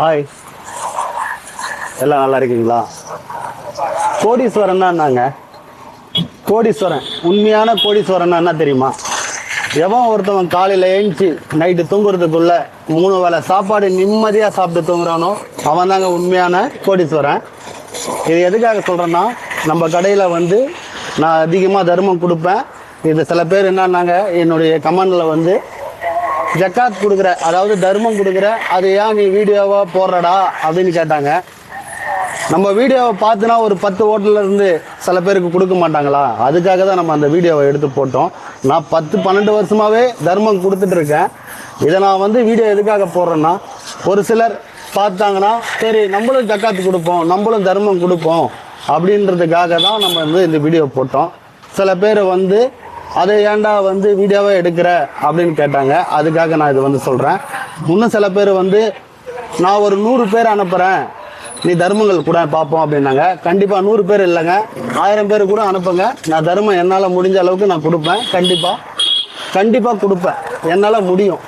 Hi, எல்லாம் நல்லா இருக்கீங்களா? கோடீஸ்வரன்னா என்னங்க? கோடீஸ்வரன், உண்மையான கோடீஸ்வரன்னா என்ன தெரியுமா? எவன் ஒருத்தவன் காலையில் எழுந்துச்சு நைட்டு தூங்குறதுக்குள்ள 3 வேளை சாப்பாடு நிம்மதியாக சாப்பிட்டு தூங்குறானோ அவன் தாங்க உண்மையான கோடீஸ்வரன். இது எதுக்காக சொல்கிறேன்னா, நம்ம கடையில் வந்து நான் அதிகமாக தர்மம் கொடுப்பேன். இது சில பேர் என்னன்னாங்க, என்னுடைய கமெண்டில் வந்து ஜக்காத் கொடுக்குற, அதாவது தர்மம் கொடுக்குற, அது ஏன் நீ வீடியோவாக போடுறடா அப்படின்னு கேட்டாங்க. நம்ம வீடியோவை பார்த்துனா ஒரு 10 ஹோட்டலில் இருந்து சில பேருக்கு கொடுக்க மாட்டாங்களா? அதுக்காக தான் நம்ம அந்த வீடியோவை எடுத்து போட்டோம். நான் 10-12 வருஷமாகவே தர்மம் கொடுத்துட்டு இருக்கேன். இதை நான் வந்து வீடியோ எதுக்காக போடுறேன்னா, ஒரு சிலர் பார்த்தாங்கன்னா சரி நம்மளும் ஜக்காத்து கொடுப்போம், நம்மளும் தர்மம் கொடுப்போம் அப்படின்றதுக்காக தான் நம்ம வந்து இந்த வீடியோ போட்டோம். சில பேர் வந்து அதை ஏன்டா வந்து வீடியோவை எடுக்கிற அப்படின்னு கேட்டாங்க. அதுக்காக நான் இது வந்து சொல்கிறேன். இன்னும் சில பேர் வந்து நான் ஒரு 100 பேர் அனுப்புகிறேன், நீ தர்மங்கள் கூட பார்ப்போம் அப்படின்னாங்க. கண்டிப்பாக 100 பேர் இல்லைங்க, 1000 பேர் கூட அனுப்புங்க. நான் தர்மம் என்னால் முடிஞ்ச அளவுக்கு நான் கொடுப்பேன். கண்டிப்பாக கொடுப்பேன், என்னால் முடியும்.